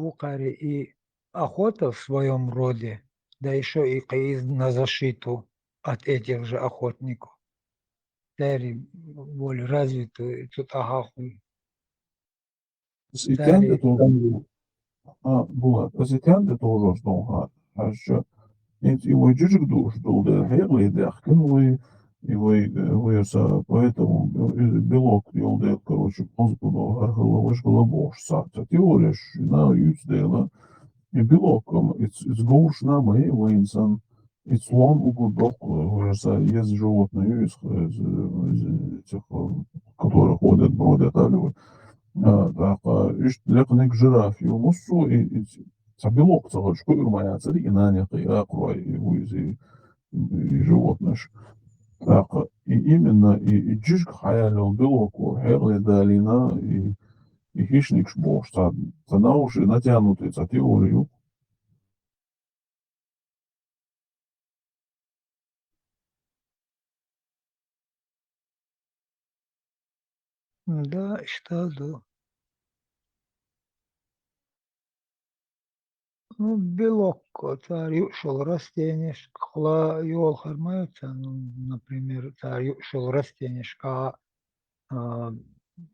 Укари и охота в своем роде, да еще и на защиту от этих же охотников. Тери более развитые, тут агахуй. بس إتيان Тари, تورو بولا بس إتيان تورو شنوها حاجة انت его جوجك душ дул да хегли дахкин его яса поэтому белок елдет короче мозгу до архиловыш голобош сарта теория на юцдела и белок it's горш на мы инсан it's long угу док яса есть животные из этих которые ходят бродят так, лепник жираф يمصوا белок целый шкур моя цари и на них и аква и животных. Так, и именно и джишк хаял белок у херли долина и хищник шбош за на уши натянутый за теорию. да, что, да. Ну, белок, тари ушел растение, шкла йол хармаются, ну, например, тари ушел растение, а,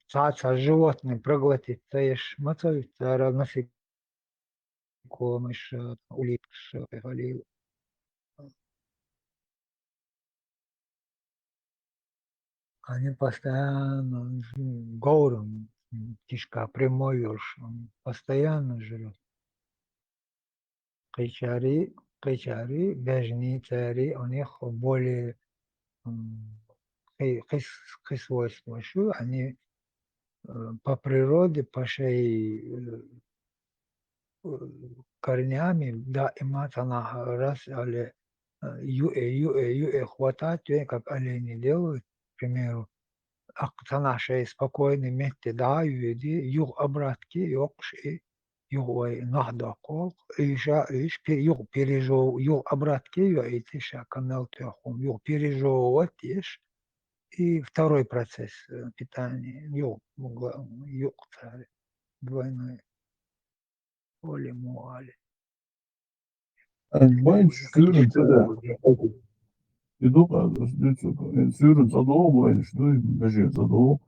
цаца животное проглотит, таешь мацовит, цара насекомых, улиток, галил. Они постоянно говором, кишка прямой, он постоянно жрет. Кычари, кычари, бежни, цари, у них более м, свойства, что они по природе, по шее корнями, да, имат она раз, але хватать, как олени делают, к примеру, на шее спокойно, месте, да, юди, юг обратки, юг ши, юг ой, нахда кол, юг пережевывал, юг обратки, юг и тиша канал тяхом, юг пережевывать, ешь, и второй процесс питания, юг царь, двойной, поле муали. Mein Führen zu der Jedoch Führen zu der وين شنو بجي zu der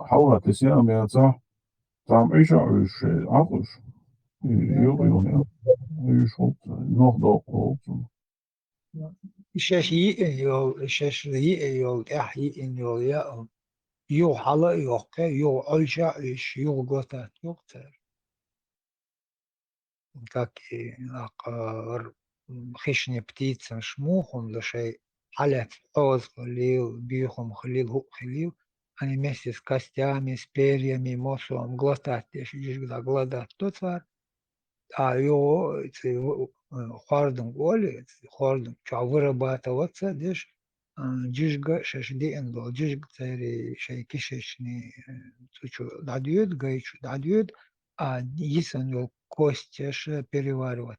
حاولت تسيام يا صح تعم إيش عيش عطش يغيون يشوط نهضة قوت شش يو شش يو احي ان يو يا يو حلا يو يو علشا ايش يو غوتا يوكتر как и хищные птицы шмухом душей халят оз хлил бихом хлил хук хлил они вместе с костями с перьями мосом глотать если голодать то царь а его хардом воли хардом что вырабатываться дешь جيشجا شاشدي اندو جيشج تاري شيء كيششني تشو دعديود гайчу дадьют а يسن يو костяш переваривать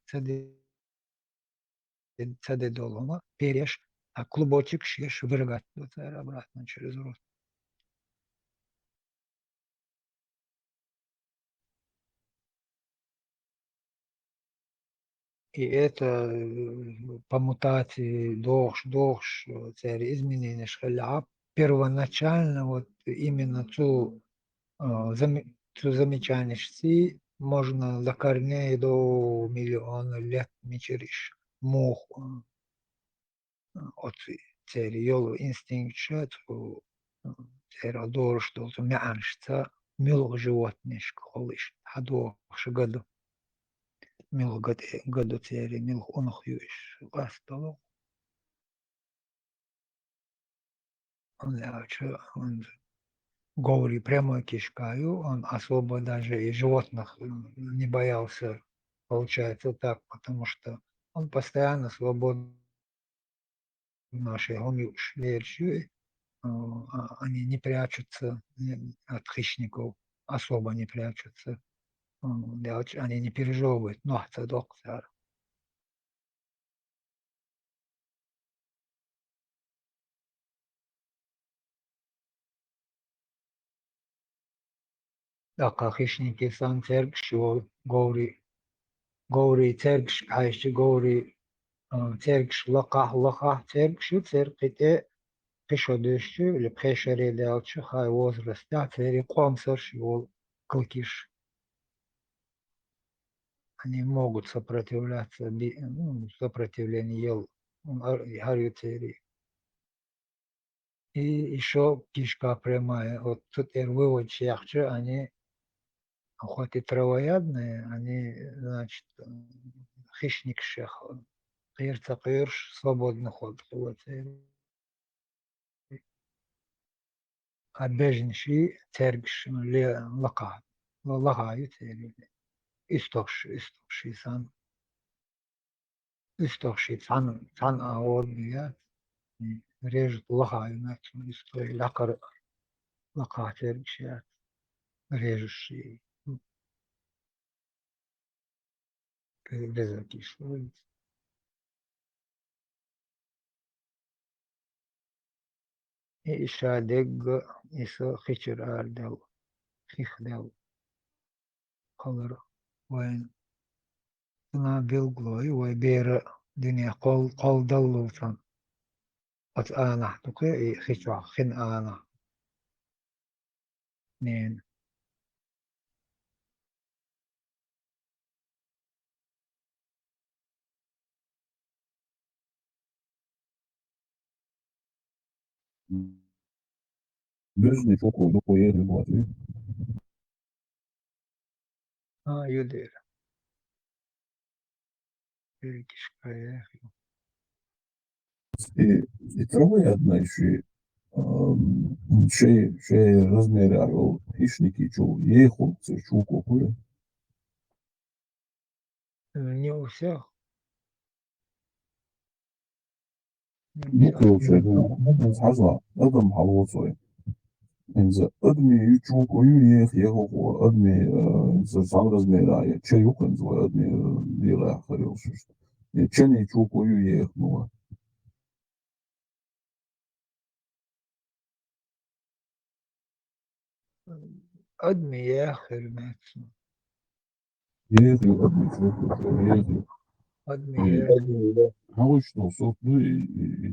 цеды долома переш а клубочек шеш выргать обратно через рот. И это по мутации дохш, цари изменения шхаля. Первоначально вот именно цу замечаниях можно до корней до миллиона лет мечериш. Мох от цари йолу инстинкт цу цари дорш долцу мяншца мило животных холиш. Хадох году. Мил году цари мил он хьюиш. Гастало. Он говори прямой кишкаю, он особо даже и животных не боялся, получается так, потому что он постоянно свободно наши гомюш верши, они не прячутся от хищников, особо не прячутся, они не пережевывают, но цадок цар. Акахишники сан церкшо говори церкш айши говори церкш лака церкшу церките пешодыщу или пешередалчу хай возраста цери комсорш вол клыкиш. Они могут сопротивляться, сопротивление ел гарю цери. И еще кишка прямая. Вот тут вывод шахче, они хоть и травоядные, они, значит, хищник шех. Кырца кырш, свободно ход. Вот. А бежнши цергш ле лака. Лагаю цери. Истокши сан. Истокши цан аорния. Режут лагаю, значит, истой лака цергши. Режущий. Безописно. إيشا دق إيسا خيشر آردل خيخدل قلر وين تنا بيلغلوي ويبير دنيا قول دلوتن أت آنا تقي خيشوا خن آنا نين Бежный фокус до поехали Латвии. يدير كيشكايا И травоядно еще şey размеряю o хищники чу ехал чу купує. не у всех Ну, короче, ну, حاجة أدم حلوة إنزا أدمي يجوك ويريخ يهو أدمي إنزا زعل размеряю че юхан злой أدمي лила خريوش. Че не يجوك ويريخ ну. أدمي يا آخر ما يريخ أدمي شوك يريخ. أدمي يا Havuç dolu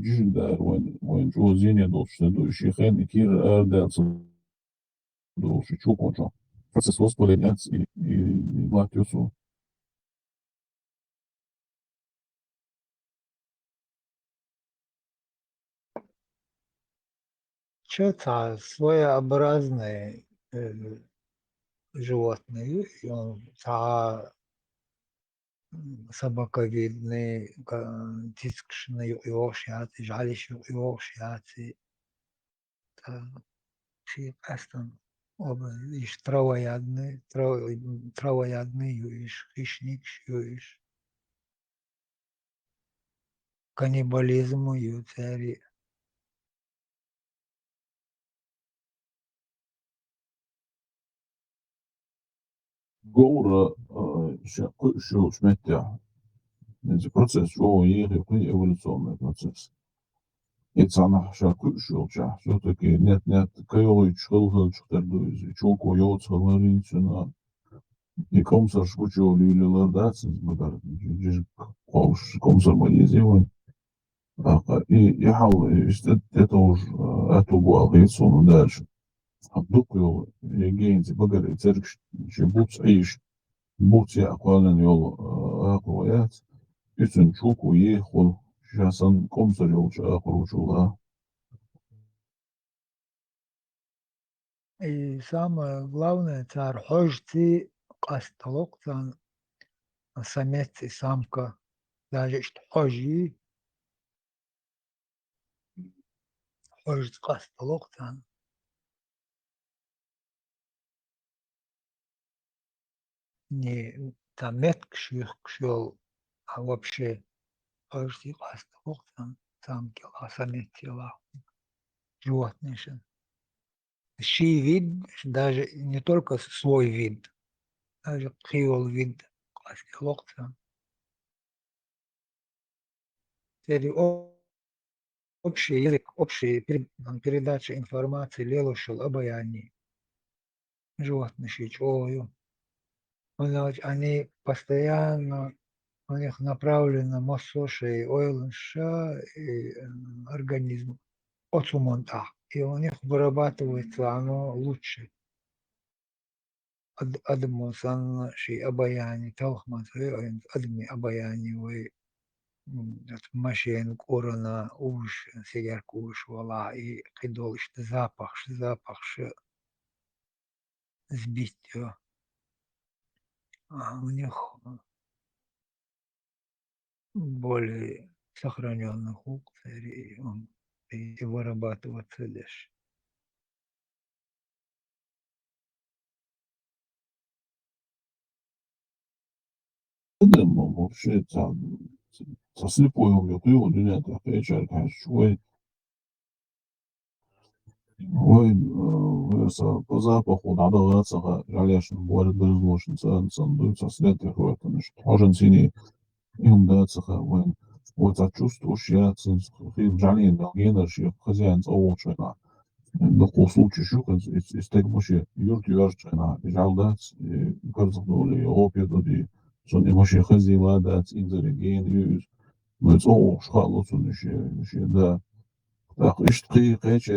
cüzler when Josine dostu şihen ikir erdelse dostu çok hocam. Fakat vospolenец и Латвию. что-то своеобразные животные, и он собаковидный, тискшный иошиацы, жалящий иошиацы, все кастом оба, иш травоядный, иш хищник, иш каннибализм, цари. Говора что шметя. Это процесс, что ехал эволюционный процесс. Это она шаку шелча. Все-таки нет, кайой чхал чхтардуиз. Чоко йоц халаринчина. И комсар шкучо люлилардацин багар. Жиж комсар маезиван. И يحاول يتوج أتوبوا غيصون دالش أبدوكيو يجينز بقر يتركش شبوت عيش بوت يأقوالا يول أقويات يسن شوكو يخل شاسن كومسر يولش أقرو شولا. И самое главное, царь хожти кастолок, самец и самка, даже что хожи, хожт кастолок, не там метк шел, а вообще хожти кастолок, самки, а самец тела, животные. Щи вид, даже не только свой вид, даже кривол вид кастолок, это общий язык, общая передача информации, лелушил обаяние. животные чую. Они постоянно, у них направлено массоши и ойланша и организм от сумонта. И у них вырабатывается оно лучше. أدم صن شيء أبياني توخ ما تغير أدمي أبياني ماشيين كورونا وش سيجار كوش والله قدوش запах сбить у них более сохраненный хук и он и вырабатываться лишь. 근데 뭐 вообще за слепой умер, и он нет, отвечает, ой, ой, по запаху надо лацага, жалешен, борет безлошен, дуется след их в этом, ожен синий, им дацага, вот за чувствуешь, я фильм жален, генер, хозяин за очена. В таком случае, что из tego musi już na żaldać, bardzo dużo opiedodi, że nie musi chęziladać, intelligent już, no jest o, szkoda, co nie się da. Tak, jest kiedyś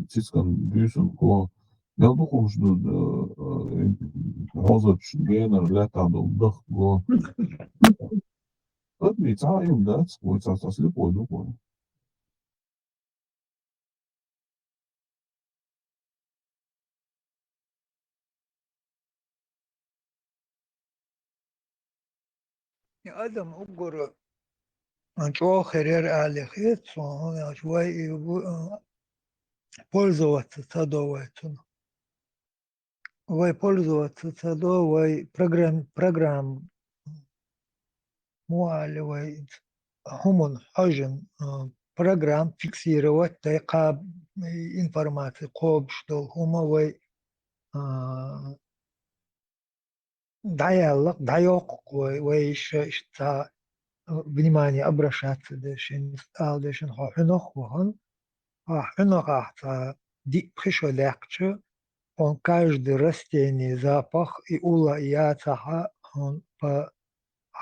ciskan büsum, ko ja duchom, że rozać gener lata do dach, go, to mi cały dać, bo jest to slepo duchom. Адам угор анчо херер алихет, он швай пользоваться садовой. Вай пользоваться садовой программ муаливай хумон хажен программ фиксировать тайкаб информации коб что хумовой даялок дайок вай еще внимание обращаться дешин стал дешин хохнох вон хохнох ди пришло легче он каждый растение запах и ула и ацаха он по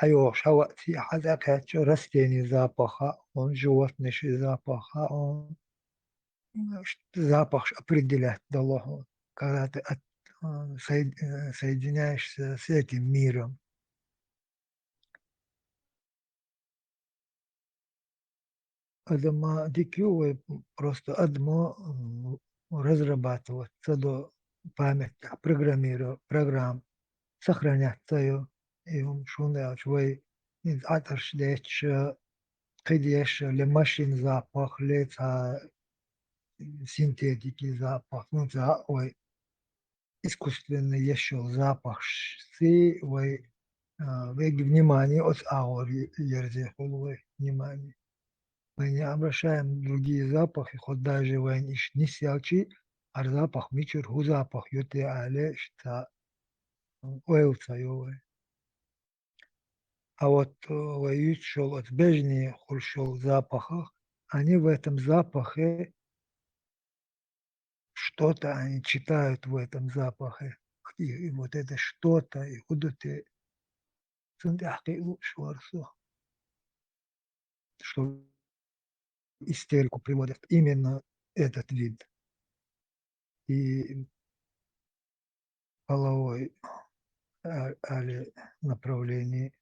أيوه شوقتي حدثت رستني запаха, он животный запаха, он запах определять дало, когда ты соединяешься с этим миром. Адама DQ просто адмо разрабатывать до память, программировать, программ, сохранять ее, и он шуне, швей, из атаршлеч قديش لماشين запах, лета синтетики запах, ну да, ой, искусственный еще запах, си, ой, веги внимание от аури ерзе холвой внимание. Мы не обращаем другие запахи, хоть даже вайн иш не сялчи, а запах мичур ху запах юте але, что ойлца йовой. А вот шел от бежни хульшел запахах, они в этом запахе что-то они читают в этом запахе. И вот это что-то, и куда-то что истерику приводит именно этот вид. И половой али направлении,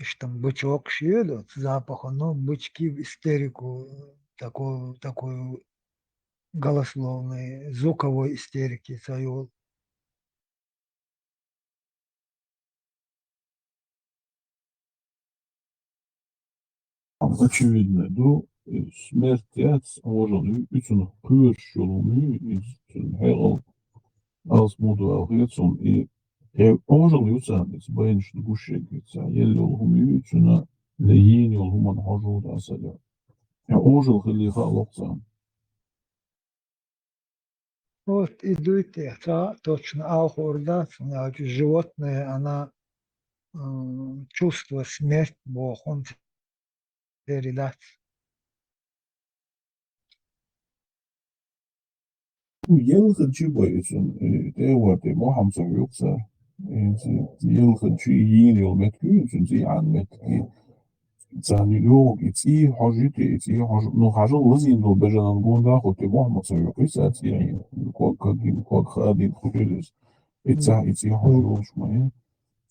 что там бычок шьет запаха, но бычки в истерику такую голословной, звуковой истерики свою. Очевидно, do smert oorzaken uit zijn geursjolonie is een heel als model reetsom i oorzaken uitzien is bijna de gushek is yellow humi uitzien de yinol human hajud asala ja oorzaken اللي خلقتها Вот идут это точно аухурда, значит, животное, она чувство смерть Бог, он передать. يلخن شي بويسون تيواتي محمد يوكسر يلخن شي يين يومت كيوسون زي عن متكي تاني لوگ إتي حاجتي إتي حاج نو حاجة لازم دو بجنا نقول ده خد محمد يوكسر يعني كوك خادين خديرس إتي حاجة وش ما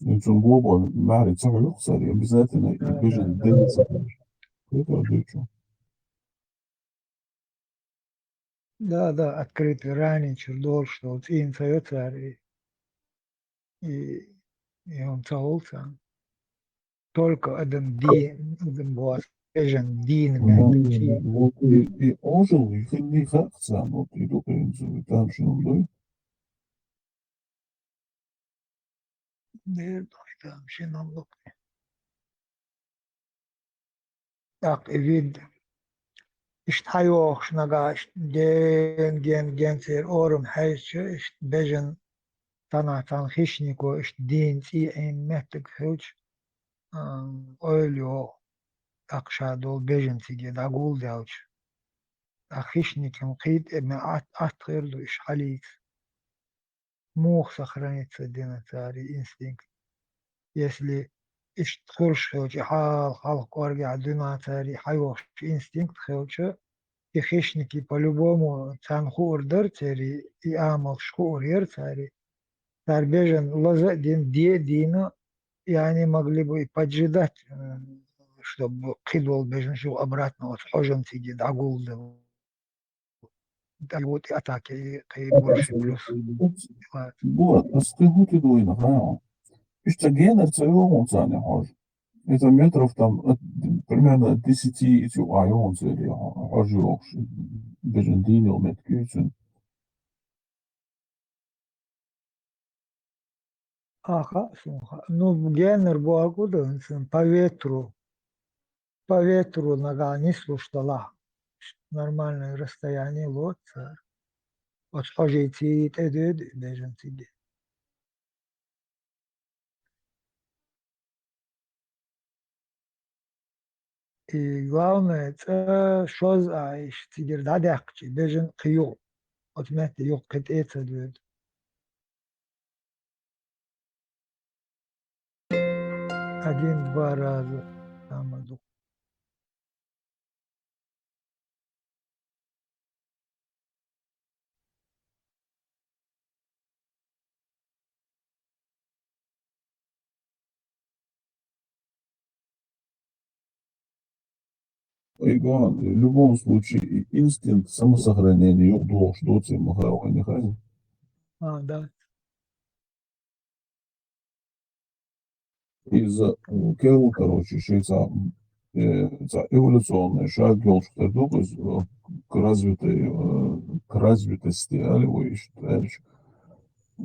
يمكن جوبا معرفة سبع يخسر يعني بالذات إن لا الفيجن لا ديل كده ديتشو لا открыть ранее чердор, что вот им советует и он целился. Только один день, один was, один день менточи, и ожил يخلي خاخسة نوت يدوك ينزل تامشن دوي не там ще нам лук. Так, и вид, اشت حيوخ شنقاش جين سير أورم حيش اشت بجن تنا تنخشنيكو اشت دين سي عين مهتك حوش أوليو أقشا دول بجن سيجي داقول داوش أخشنيكم قيد ما أتغير له إش حليك موخ سخرانيت دينا تاري إنستينكت если иш тхурш хелчи хал халк орги адуна цари хайвош инстинкт хелчи и хищники по-любому цанху ордер цари и амал шхур ер цари тарбежен лоза дин де дина и они могли бы и поджидать, чтобы кидал бежен шел обратно вот хожен сидит агул да вот и атаки и больше плюс бывает. بوات بس تهوتي دوينا خلاص إيش تجينا تسويهم ثاني حاجة إذا مترف там примерно от 10 эти айон цели ажок бежендино меткюсен Ага, слуха. Ну, генер буагуда, по ветру нога не слушала. Нормальное расстояние, вот. Вот хожите, эдед, беженцы. И главное, это что за тигр дадякчи, бежен кью. Вот знаете, юкет это дед. Один-два раза. Там иду. Иго, в любом случае, инстинкт самосохранения югдо, что ты махал, не хай. Да. Из-за кел, короче, шейца, за эволюционный шаг вел, что из к развитой, к развитости, алло, считаешь,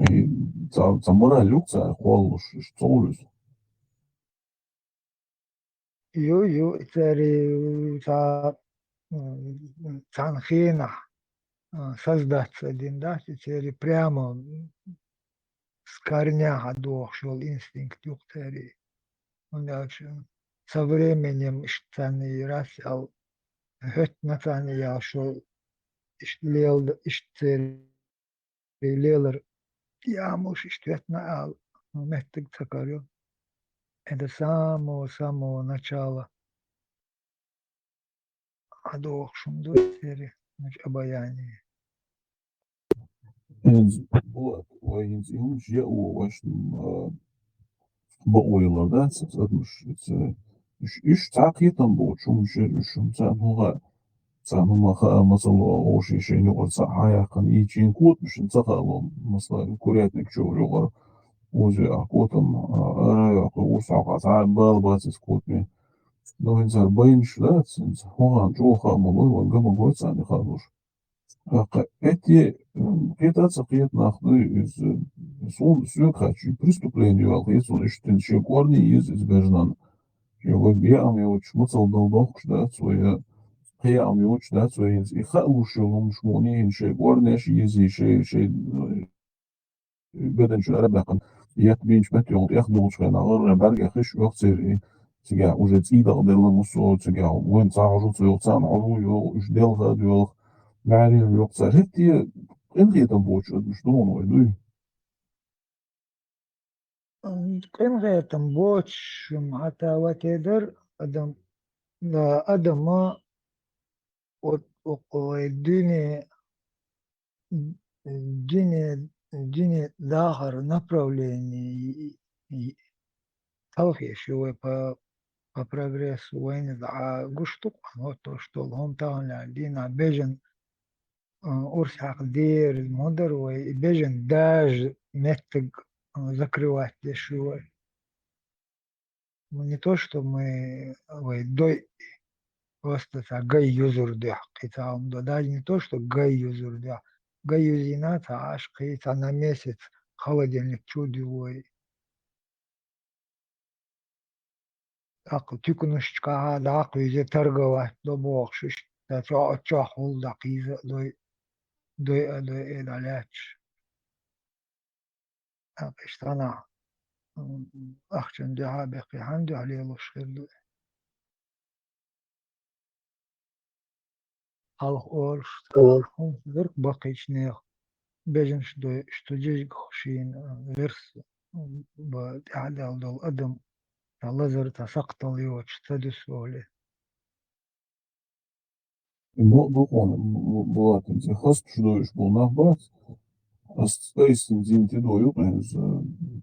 и за мораль люкса, холлуш, что ли, Ю, цари, цанхина. Создаться один, да, теперь прямо с корня годов шел инстинкт юктери. Он дальше со временем штаны раз, гött натани я шел, лел, лелер, я муж иштветна ал, меттик цакарю. Это с самого начала годов шумду теперь, значит, обаяние. en вот, воинс, и уж я بقويلر dat مش إيش تعقيدا بوش مش مثلا هما خا مثلا أوشي شيء نقول صحايا كان يجين كوت مش نتخلهم مثلا كورياتنك شو لغة وزي أكوتم أرايا وسع قطع بال باتس كوت مي لو إنسان باين شلات إنسان هو عن جوخا ملوي والجمع قوي ثاني خالص эти это цапет нахуй из сон все хочу преступление алхес он что еще корни из избежан его биам его чмуцал долбок да своя قيام يوش ده سوينز يخلوش يوم شمونين شيء ورناش يزي شيء بدن شو ربنا يات بينش متيون ياخدوا شوية نغر برجع خش وقت سير تجا وجد إيدا قدر المسو تجا وين صار جو تيو تان عرو يو إيش ديل هاد يو معري يو سر هتي قنقية بوش شلون ويدوي. قنغة بوتش معناتها وتقدر أدم لا أدم ما والدنيا الدنيا ظاهر направление توفي شوي по прогрессу وين ضع قشطق вот то что هم تاعنا دينا بيجن أرسح دير المدر وبيجن داج نتج закрывать شوي не то что мы дой просто гай юзер да قطعهم даже не то что гай юзер да гай юзинат аж قيت на месяц холодильник чудовой عقل تكونش هذا عقل يجي торговать до بوخش تروح هول دقيقة دوي العلاج اشتغل أخشن دعا بقي عنده عليه الخير Halk oruç verk bakıcını bejin что здесь خشين верс بعد الضوء أدم لازر تسقط اليوت تدس وله بقون بواتن زي خاص شدوش بونах بات أستيسن زين تدويو بنز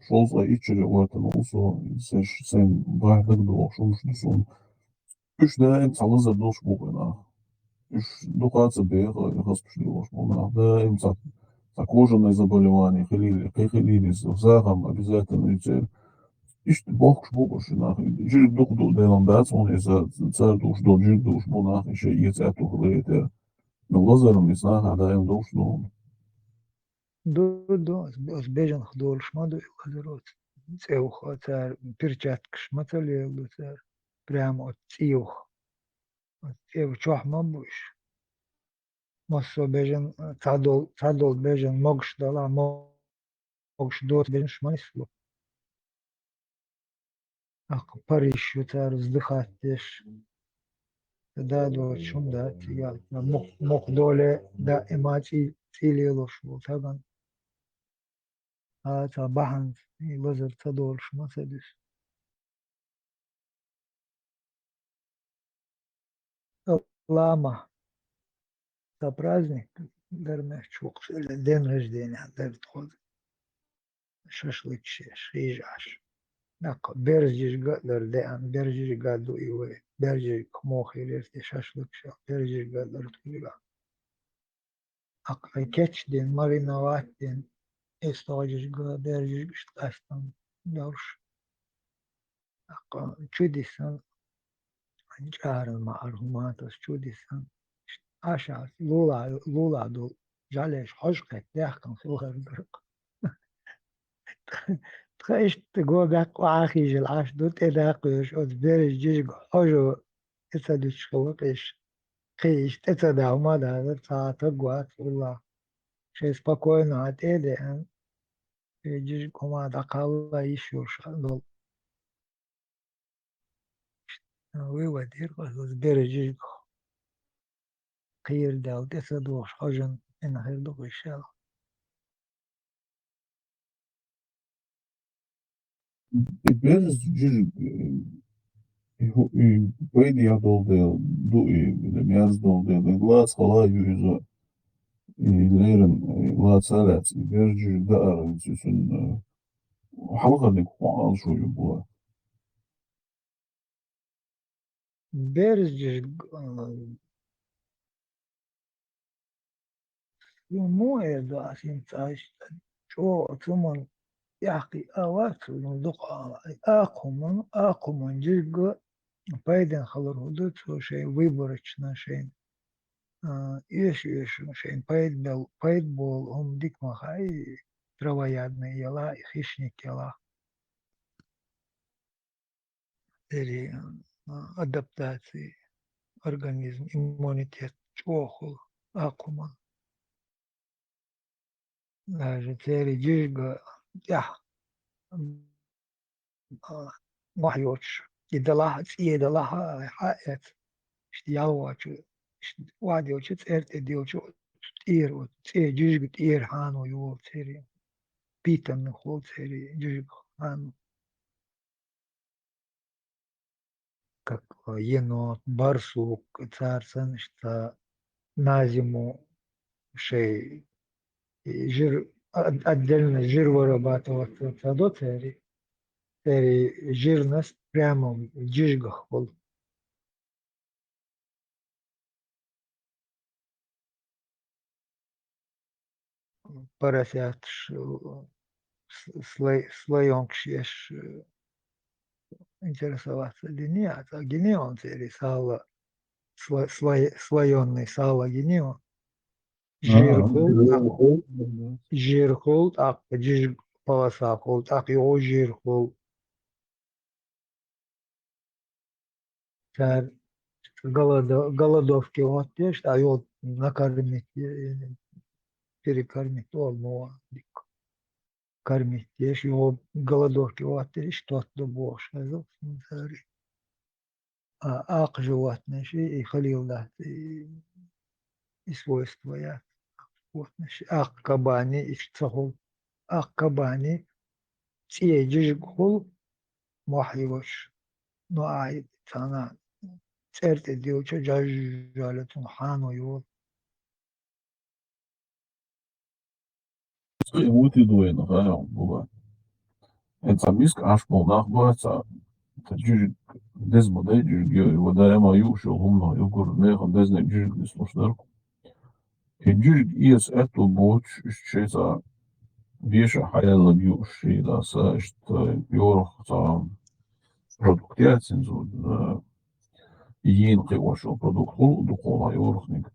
شوز أي إتشري واتن also سيش سين بعدك دو شوش دسون üç de en salızır doş bugün. Już edukacja biega, hospital да, им за кожаные заболевания, хилилис, взагам обязательно идти. Ишte бокш бокш нахуй. Жир дух до делам дац, он из цар душ до жир душ бо нахуй ще є ця тух лете. Но лазером из нахуй да им душ до. دو از بجن خدول شما دو لازروت تسيوخ تار перчаткаш مثلا يلو تار прямо تسيوخ تسيوخ чох ما بوش مصو بجن تعدل بجن mogš dala mogš dot بجن شما نسلو Париж тар вздыхать да до шум да я мог доле да эмати цилило шо таган а та бахан и лазер тадол шма тадис лама та праздник дерме чук день рождения дер тход шашлык шижаш نق برجش قدر دهان برجش قدو إيوه برجش كموخي لرتي شاشلك شا برجش قدر تقولي أقل كتش دين مرينوات دين استوجش قدر برجش قشت أستان دورش أقل شوديسان جار المعلومات شوديسان أشعر لولا دول جالش حشقك داخل في الغردق تخيش تقول بك وعاخيج العاش دوت إداقيش أتبرج جيش حجو إتدوش خلقش قيش تتدع وما هذا تقوات والله شيء спокойно от эли جيش كما دقالله يشوش دول ويودير أتبرج جيش قير دال تتدوش حجن إن غير دوغ الشال Bez jir pedi ya dolde du mers dolde glas kolay yüzü lerin glas salat berjir da arınsın halka ne kual şu bu. برج جيش مو إيدو عشان تعيش شو ثم يحكي أوقات ونطق أقوم جيجا بايدن خلر هدوت شو شيء ويبرشنا شيء إيش شيء بايد بول هم ديك ما خاي травоядные ела, хищник ела, или адаптации, организм, иммунитет, чохол, акума, даже цели дижга, я, محيوش يدلها يدلها حقت اشتياواتو واديو تسرت ديوتو تير جيجك تير حانو يول تيري بيتن نخول تيري جيجك حانو как енот, барсук, царцын, что на зиму шей жир отдельно жир вырабатывается в саду, жирность прямо в джижгах был. Поросят слоем кшеш интересоваться гениат, а генион цери сало слоенный сало генион. Жир холд, ак джиж полоса холд, ак его жир холд. Царь голодовки вот те, а его накормить, перекормить, ну, кормить, ешь его голодовки вот те, что-то больше, а ак животные, и халил, да, и свойства я. Вот, ак кабани, и цахол, ак кабани, تيه جيجكو محيوش نوعي تانا سرت ديوچو جالتون حانو يول Je moet die doen nog, hè, boven. En het is afspraak nachbaar, het is deze model, je wat daar maar je zo om je kort mee gaan deze niet is los daar. Het is echt wel boos, is het веша حياة بيوشي لا ساشت بيورخ продуктят сензу yin qewasho produkt duqola yorkhnik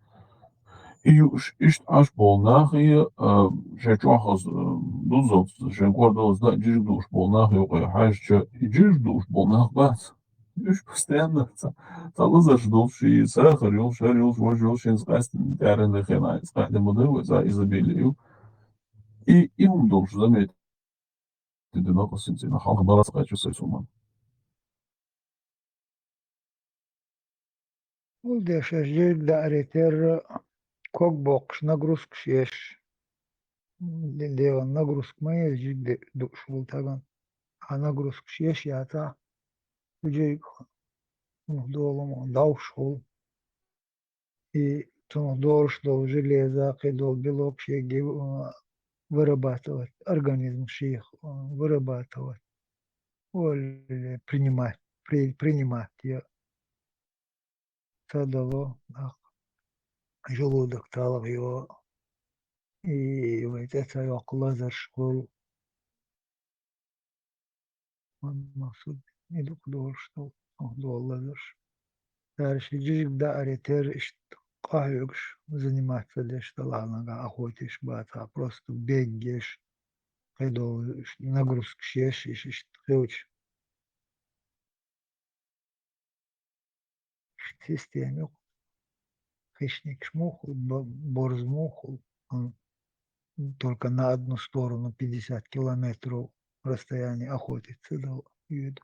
ist ashbol nachie shechachas duzot shengordos da jirdus bol nach yo hajcha jirdus bol nach bat مش постоянно تلظش دوشي ساخر يوم شهر يوم شوش يوم شين سقاست دارن خينا سقاست مدو za izabelio и он должен заметить одиноко сенсина халка бара сقاچو сесума ولدش جيل داريتر كوك بوكش نغروسك شيش ديوان نغروسك ما يجي دوش ولتاغان نغروسك شيش ياتا وجيك دولم دауш хол и дольше дол железа, дол белок шеги вырабатывать, организм шех вырабатывать, или принимать ее. Дало желудок талов его, и вот это его лазер школ, он масуд, и дух что дол лазер. Дальше джик да аретер قاهرش заниматься лишь таланага охотишь бата просто бегаешь когда нагрузку шешешь хеуч в системе хищник шмухал борз мухал он только на одну сторону 50 километров расстояние охотится до виду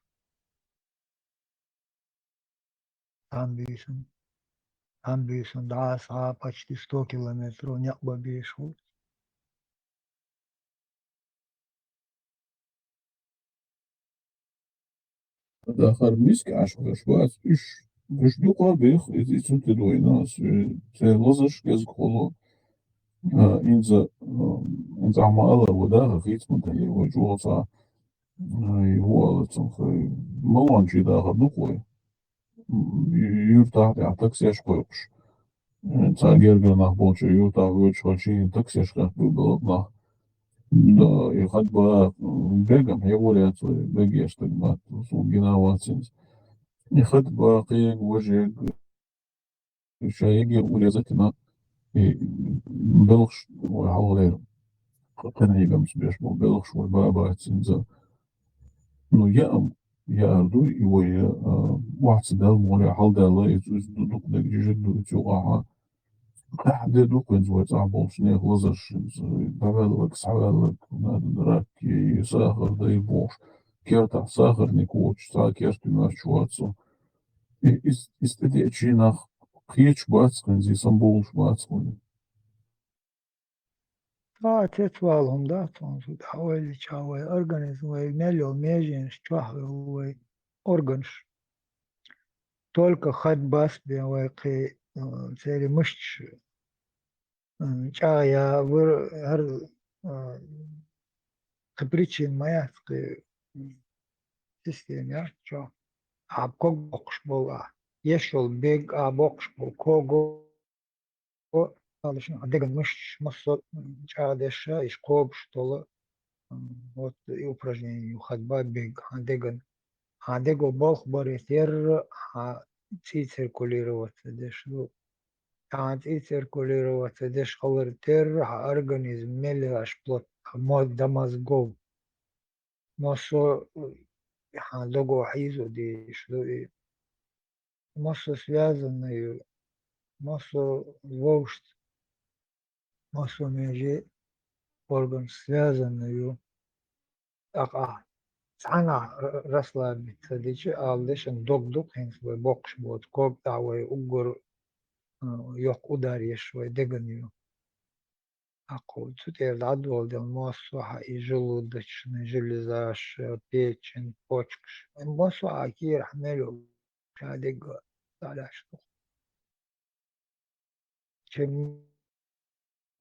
Амбисон, да, почти 100 километров не обобешил. داخل مسك عشق شوات إش دوقا بيخ إتسون تدوينا تلازش جز خلو إنزا عما الله وداها خيت منتهي وجوه هو تنخ ملانجي داها دوقوي يرتاح تعتكس يشقوش تاجر nach bolche юрта вёч очень таксеш как было на да и ходьба бегом его лет бегешь так бат генавацинс и ходьба قيق وجه شايقي ولازتنا بلغش وحوالي كان يقمش بيش بلغش والبابا تنزا نو يا أردو يوي واحد سدال مولي حال دالا يتوز دوك داك جيجدو يتوقعها تحديد وكنز ويتعبون شنيه لزرش دابالك سعبالك نادراك يساخر دايبوش كيرتع ساخر نيكوش تا كيرتو ناشواتسو استدي اتشيناخ قيتش باتسخن زي سنبولش باتسخن تتوالهم ده تنسو حوالي شاوي أورجانيزم ومليو ميجينش شوحي هو أورجانش تولك خد باس بيوقي سيري مش شايا ور هر خبريتشين ما يحكي سيستم يا شو عبكوك بوكش بولا يشول بيج عبوكش بوكوغو علشان عدقن مش مصر شادش يشقوب شطولة вот и упражнение ходьба бег عدقو بوخ بريتير تي циркулироваться دشلو تي циркулироваться деш خلرتير организм мели аж плот мод до мозгов мосо лого حيزو دي شلو мосо связанную мосо вождь мосо меже орган связанную ака ساعنا رسلا بتصديش aldışın dogduk hens ve bokş bot kog da ve ugur yok udar yeş ve deganiyor. Ако теперь ладвал дел мосу и желудочный, железаш, печень, почка. Мосу аки рахмелю шадега таляш. Чем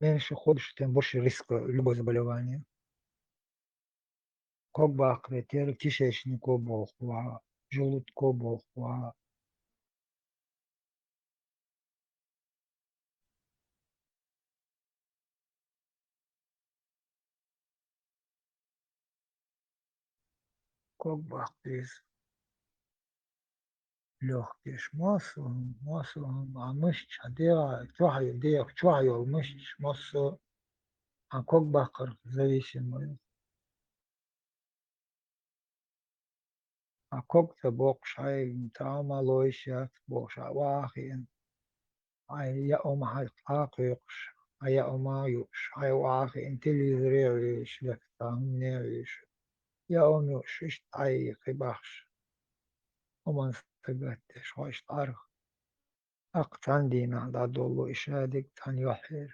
меньше ходишь, тем больше риска любого заболевания. Как бы акретер кишечнику бохва, желудку бохва, как бы актриз легкие массу, а мышц, а дела, чухаю мышц, массу, а как бахар зависимый. Akokta bokshai tama loishat boksha wahin ay oma hay akyoks ay oma yoks ay wahin tilizrevish lektam nevish ya omyosh ish ay kibachs oman tagatte shoish arg aqtan dina da dolu ishadik tan yohir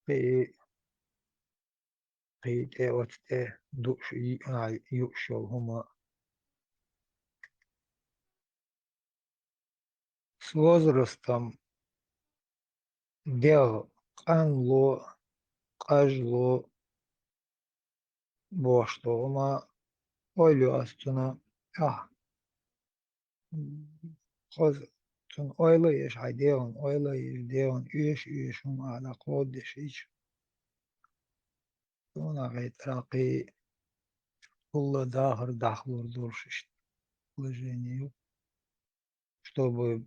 في في وقت دوش يوشو هما с возрастом дел канло кажло бошто ма ойлю астуна خذ تون oylayış haydeon oylayış deon üyeş ala kodeş iş ona gayet kulla dahır dahlur durş işte положение чтобы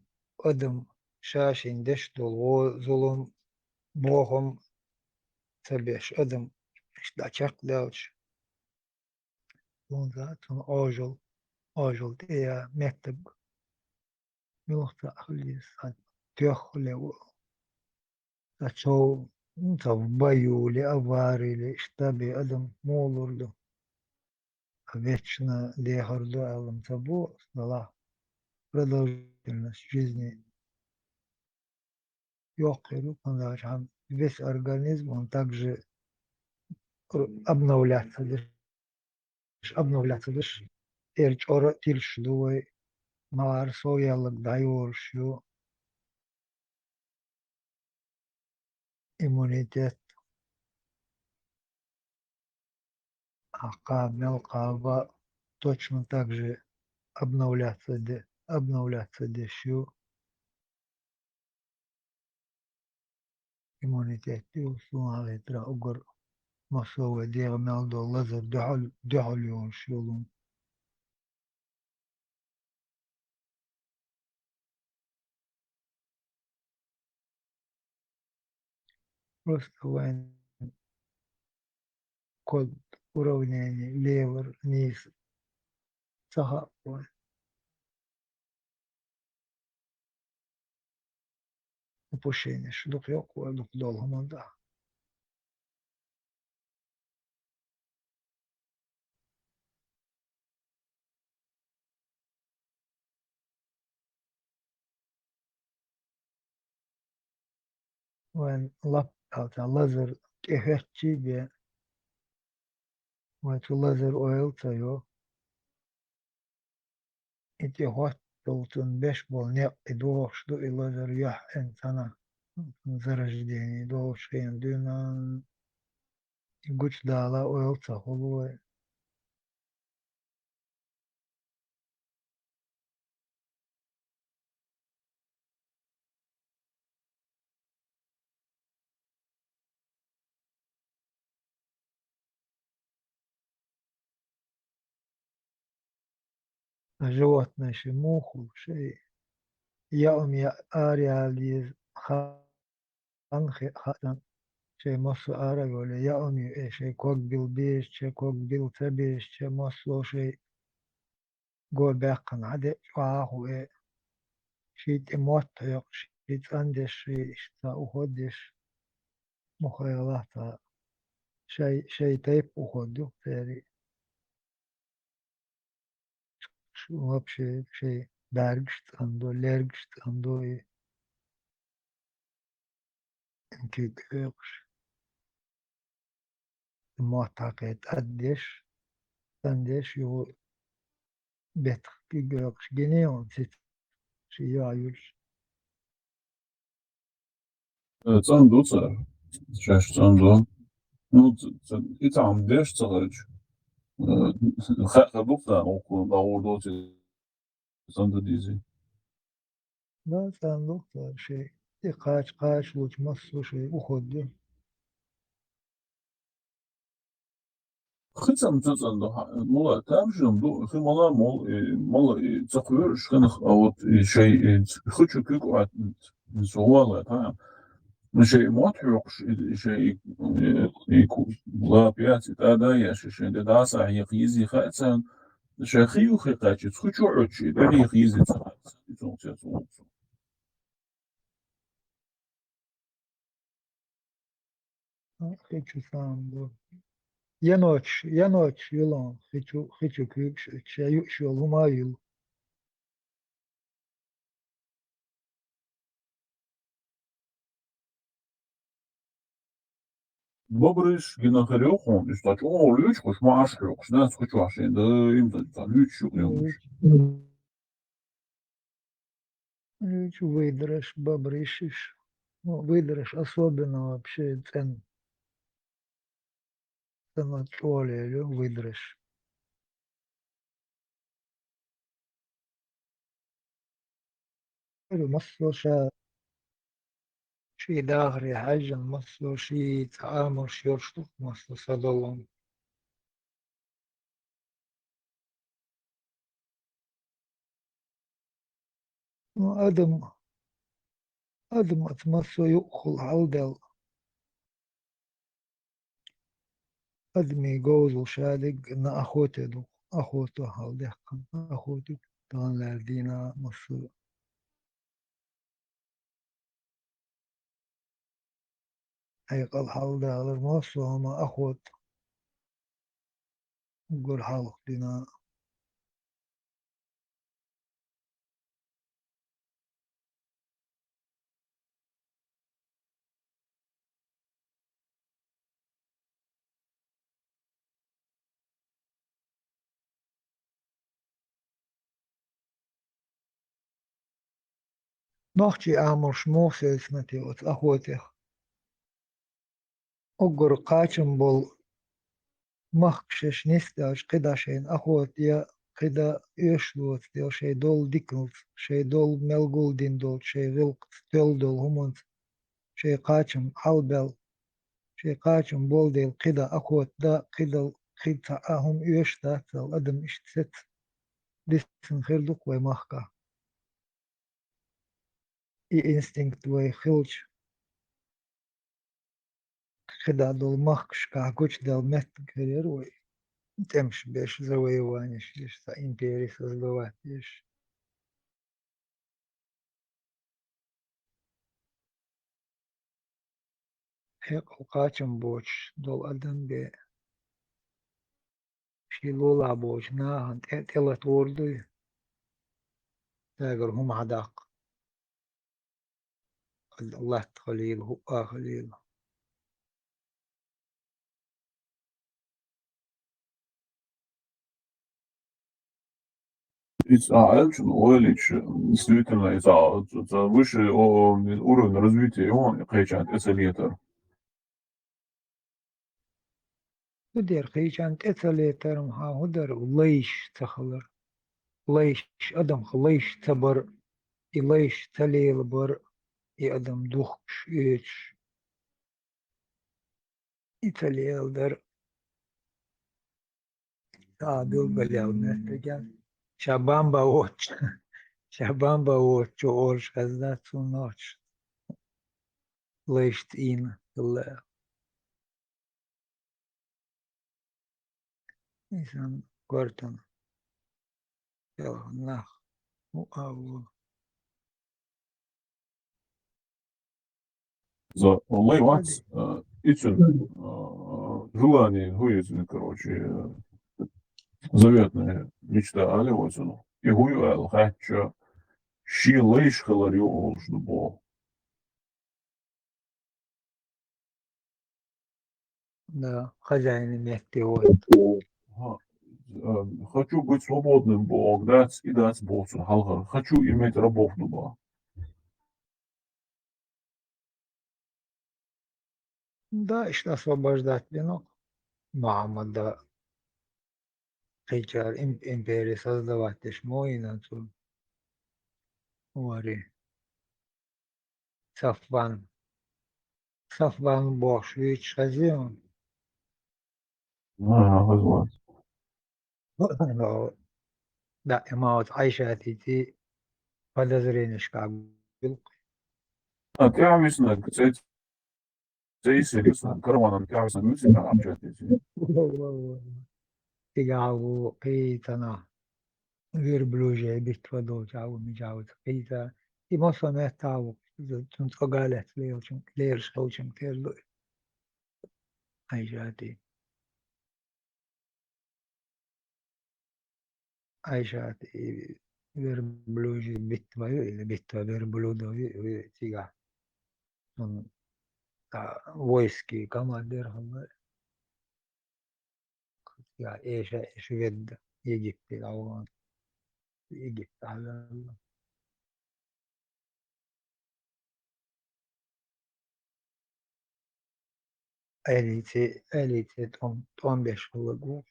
adam şaşinde что o zulüm Богом sebeş adam işte açık delç bundan ojul diye mektep yoksa ahlis تيخلي Aço bayou или аварии, или штабе адам молорлу, вечно лехарлу алам табу дала продолжительность жизни йокеру, весь организм, он также обновляться, лишь эрчора тильшлуй, маларсо ялок дайоршу, иммунитет, ака, мелкава, точно так же обновляться дещу, иммунитет, и услуга ветра угор масовый диагноз meldo lazer дехоль шулум. Просто вайн код уравнения левер, низ, сага, упущение, шлюп лёгкого, лук долго, да. وين لابتوب لازر كيفتشي بي وين لازر اويل تايو إتي هوت دولتون بيش بول نيق دوش دو لازر يح انتنا زرج ديني دوش خين دونا يقوش دالا اويل تاخلوه животное شي موخو شي يوم يا آرياليز خانخي خاتم شي مصو آرا ولا يوم شي كوك بالبيش شي كوك بالتبيش شي مصو شي جو باقن عدي شواهو شي تموت شي تندش شي شتا أخدش مخيلات شي تيب أخدو تاري شو بشي شي درجت أندو لرجت أندو إنكي بيقش معتقد قديش قديش يو بيتخ بيقش جنيون ست شي يعيش 这样读者，确实这样读，这一场的是这个，还不分我可把我多这真的理解。لا صندوق شي قاش قاش وتمصو شي أخدو Хыцам цыцанда мола тамжым ду хымала мол цахур шкан вот шей хычу кык ат зовала там шей мотхук шей ику ла пять да я шей да са я хизи хацан шей хию хикачи хычу очи да я хизи цахат цон خيتشو صندوق ينوش يلون خيتشو كيك شي شو هما يل Бобрыш гинахарёхон, истачо лüç kuş maaş yok. Ne sıkıcı var şimdi imza lüç yok. Лючу выдраж бобрыщиш ну выдраж особенно вообще цен лю выдраж مصو شي داغري حاجة مصو شي تعامل شيرشتو مصو صدلون أدم أتمسو يؤخل عودل أدمي جوز وشادق إن أخوته دو أخوته هالدق أخوته طان لاردينا مصو هيقل حالده على مصو هما أخوت قول حالق دينا نحكي أعمل شموسة اسمتي أخوتي أقر قاچم بول مخشش نستاش قدا شين أخوت يا قدا يشلوت يا شي دول ديكلت شي دول ملغول دين دول شي غلق تل دول همونت شي قاچم حلبل شي قاچم بول ديل قدا أخوت دا قدا قدا أهم يش داتل أدم اشتست ديسن خيردوك وي مخكا إي إنستينكت وي خلش قدا دول مخكش كاكوش دول مت كرير وي تمش بيش завоевание лишь империи создавать лишь هيك قاچم بوش دول أدم بشيلولا بوش ناهن تلت وردي تاجر هم عداق الله خليل هو خليل. Очень увеличь действительно за выше уровень развития он кричат эсэлитер. ودير خيشان تأثليتر مها هدر وليش تخلر ليش أدم خليش تبر إليش تليل بر أدم دوخش إيش إتليل در تابل بليل نستجان شابان باوتش شابان باوتش أورش غزات سونوتش ليش تين الله إنسان قرطن يلا نخ مؤاول За лейвац هذه ицун желание хуизм, короче, заветная мечта аливацуну. И хую эл хача ши лейш халарю олшду бо. да хозяин мягкий вот. Хочу быть свободным, Бог, дать и дать Богу. Хочу иметь рабов дуба. Да, işte освобождать венок. Muhammed'da tekrar imperya создавать лишь мой нацию. Говори. Safvan. Safvan boş. Hiç хозяин. Hazvat. Но да, имеют عايشاتي подозрение, что был. Teavisna, ktsēt, teisirīsna, karavānam teavisna, mūsika apčētīsi. Тигаву قيتنا верблюжья битва до чау мижаут قيتا. И мосоне тау. Тут огалет леочим лерш очень терло. عايشاتي. عايشاتي верблюжья битва или битва верблюдов тига. Он войски командир ya شويد Египте أو Египت على elite 15 yıllık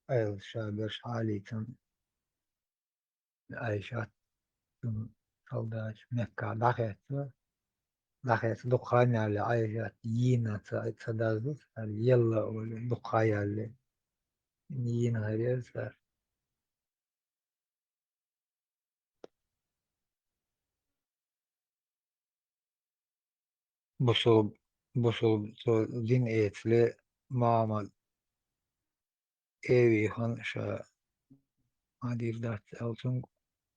el şaber şalitin Ayşat soldaç Mekka دخلت دخان على Ayşat yine tadazdı yalla öyle dukayalli yine hayırlar بصل بصل din etli Muhammed evi han Adil dat altın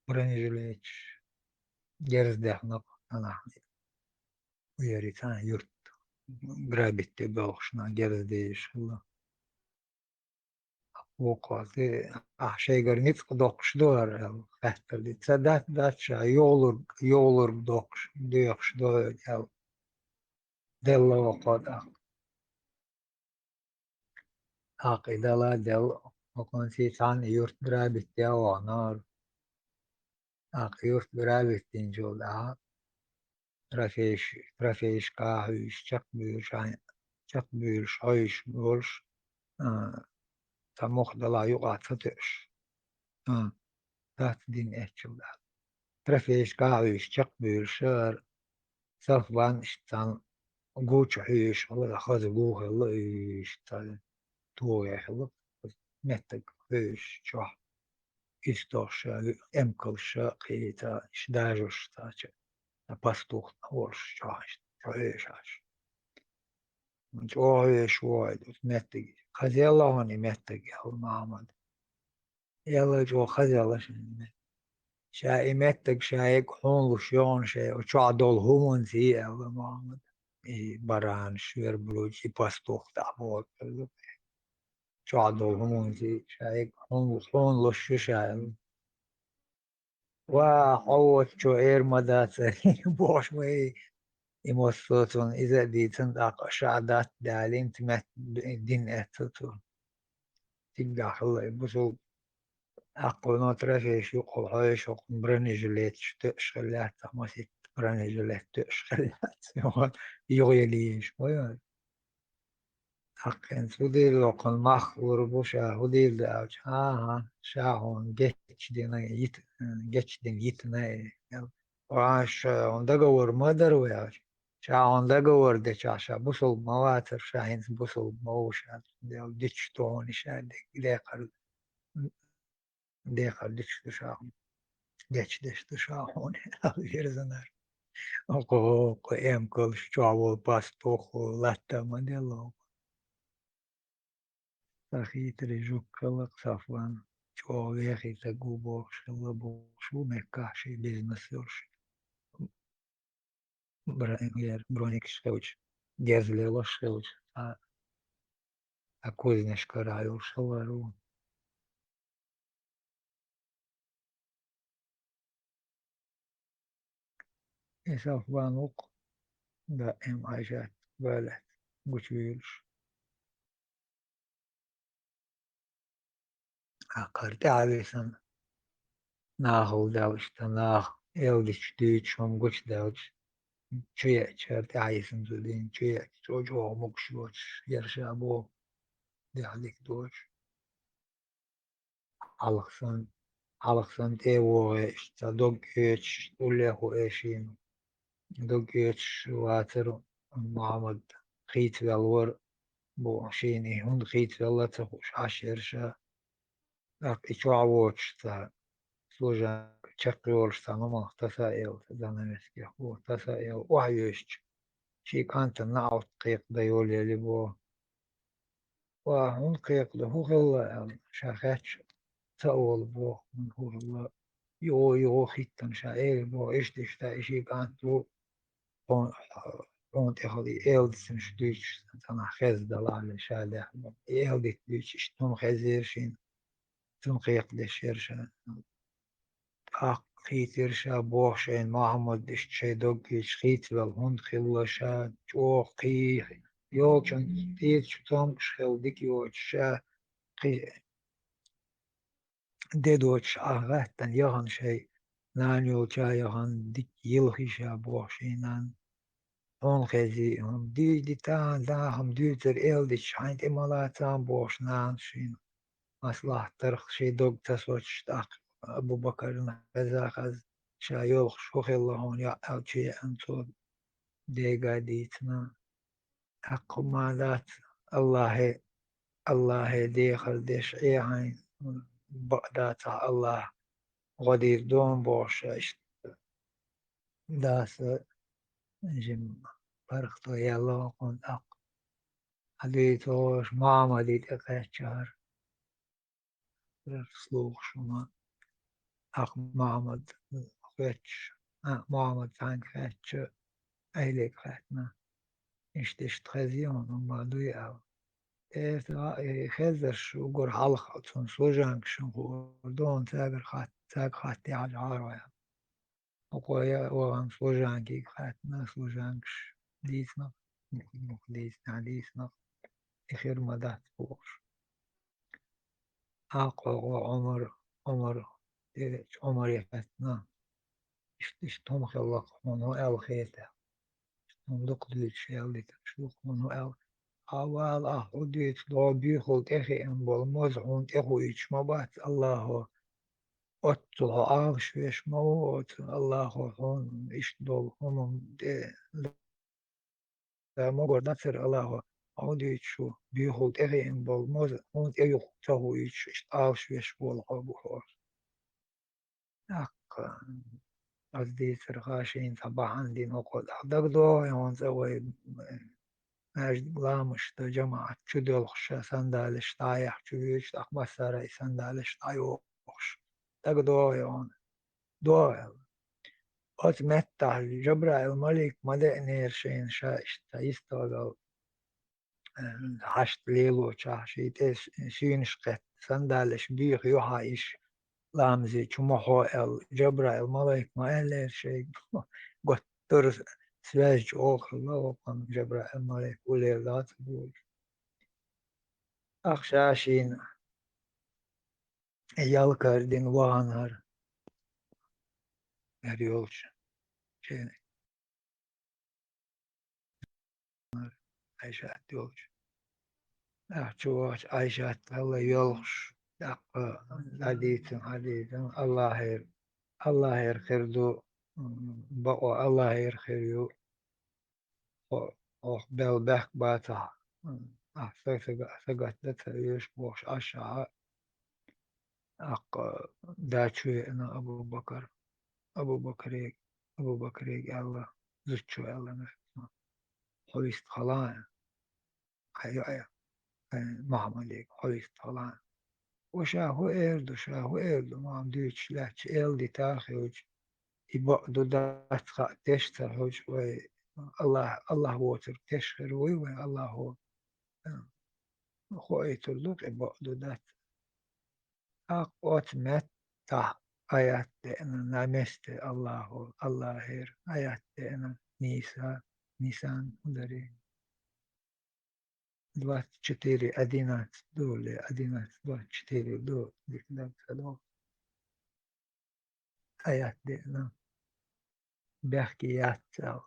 brenizleç gezdehnak ana uyarıtan yurt grabitte bağışına gezdeyiş Allah o kazi şey görünüp dokş dolar kahterdi dat şey yolur dokş diyorş dolar ya della o kadar akidala del o konsi san yurt grabitte o anar yurt grabittin jolda Trafeş kahüş, çok büyür şayış bolş, tamok dala yuqa satış. Tat din etçilda. Trafeş kahüş, çok büyür şar, safvan iştan guç hüş, Allah khaz guh Allah iştan tuğya Allah. Mettek hüş, çok istoş, emkılş, qita, işdajoş taçı. Pastuh, orş, çok hüş. شوية شوية تمتق خذ هوني متق يا محمد يلا جو خذ يلا شاي متق شاي حون شلون شاي وشو دول همون زي يا محمد بران شوير بلوجي باستوخ تعبور شو دول همون زي شاي حون شو شاي وعوض شو إير مدات بوش وي يمصوتون إذا ديتن داق شعدات دالين تمت دين أتتو تبقى حلا يبسو أقوى نطرفش يقو عايش وقم برنجلات تشغلات ما ست برنجلات تشغلات يغيليش حقا سوديل لقن مخ وربوشا هوديل داوش ها شاهون جيتش دينا جيتش دين يتنا وعاش وندقور مدر وياش شاهون دقور دي شاشا بوصل مواتر شاهين بوصل موشا ديتش توني شادك ديقر ديتش تشاهون جيتش ديش تشاهون غير زنار وقو ام كل شعور باس توخو لاتا مدلو Сахитре жуккалак сафлан човехи тагубо шелабо шу мекаши бизнесёрш броник шелч гезлело шелч а кузнеш караю шелару эсафлан ук да эм ажат балат гучвилш акарте ависан нахол давшта нах элдич дич он гуч давч Чуя черти айсын зудин, чуя чожо мукшуч, яршабо дядик доч, алхсан, алхсан тево, что догеч, улеху эшин, догеч ватер, Мухаммад خيت والور بو شيني هون خيت والله تخوش عشرشا لك إشوعوش تا سوجا تشقيولش تا ماما تسائل تزانمسكي هو تسائل وعيوش شي كانت نعوت قيق ديولي اللي بو وهون قيق ده هو غلا شاخاتش تأول بو من هو غلا يو خيتن شايل بو إيش ديش تا إشي كانتو هون تخلي إيلدسن شديش تنا خز دلال شادح إيلدت ديش اشتم خزيرشين تم قيق دشيرشا أق خيتيرشا بوشين محمد ديش شي دوغيش خيت والهون خلاشا جو قيق يوكشن تيتش تومكش خل ديك يوتشا ديدوتش أغاتن يغن شي نانيو جا يغن ديك يلخيشا بوشينان هون خزي هم دي تان دا هم ديوتر إل دي شاينت إمالاتان بوش نان شين مصلح ترخ شي دوغ تسوتش تاق أبو بكر نغزاخز شا يلخ شوخ الله هون يا أو شي أنتو ديغا ديتنا حق مالات الله الله ديخل ديش إيهاين بقدات الله غدير دون بوش داس جم فرختو يلا قن أق حديثوش ماما دي تقشر سلوخ شما أق محمد خيتش محمد فان خيتش أهلك خيتنا إشتش تخزيون وما دوي أو خزر شو قر حلقة تون سوجانك شو دون تاقر تاق خاتي على العار وقويا وهم سوجانكي خاتنا سوجانكش ديسنا ديسنا ديسنا إخير مدات بوش أقوى عمر عمر يفتنا اشتم خلق منو الخيطة اشتم دق دلش اللي تشوف منو أول أحدث لو بيخلق إخي إن بالمزعون إخو إجمبات الله أطلع عارش ويش موت الله هون إشدول هون مگر نصر الله عودي شو بيخلق إخي إن بالمزعون إيخ تهو إيش عارش ويش بول عبوه أق قصدي سرخاشين صباحا دي نقول أدقدو يوان زوي مجد قامش دا جماعة شدول خشا سندالش طايح شويش أخبار ساري سندالش طايوش دقدو يوان دو قد متع جبرائيل الملك مدى نيرشين شايش تايستوغل حشت ليلو شاشي تيس شينش قت سندالش بيخ يوحايش لامزي چمحو جبرائيل ملايك ما إلا شيء قطر سواج أوخ الله وقام جبرائيل ملايك وليلات بول أخشاشين يالكردين وانهر يريولش شين عيشات يولش أحجوش عيشات الله يولش حديث الله يرخردو بقوا الله يرخيو och belbek bata ثقت يشبوش أشعة أق داتشوي أنا أبو بكر الله زتشو الله نفسه حويست خلان حيوية محمد حويست خلان شاهو إيردو ما عم ديتش لاتش إيردي تاخيوج يبقدو دات تشتر وي الله ووتر تشخر وي الله هو خويت اللوك يبقدو دات أقوت متى آيات أنا نمست الله هير آيات أنا نيسان دري 24 11 دول 24 دول دول آيات أنا بحكي ياتساو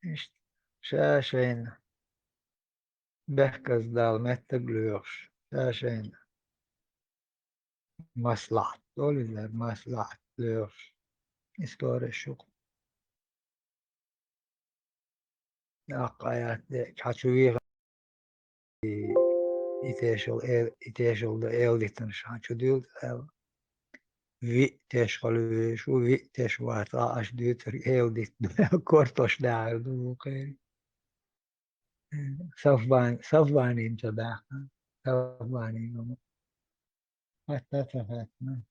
إيش شاشين بحكز دال متى شاشين مصلحة دول إذا مصلحة ليش إسكار الشغل آقايات حشوية يتاشل ده إلديتنش حشوديل vi تشغل شو vi تشوات عاش ديتر إلديت كورتوش داعر دو خير صفباني انت باحنا صفباني حتى تفاتنا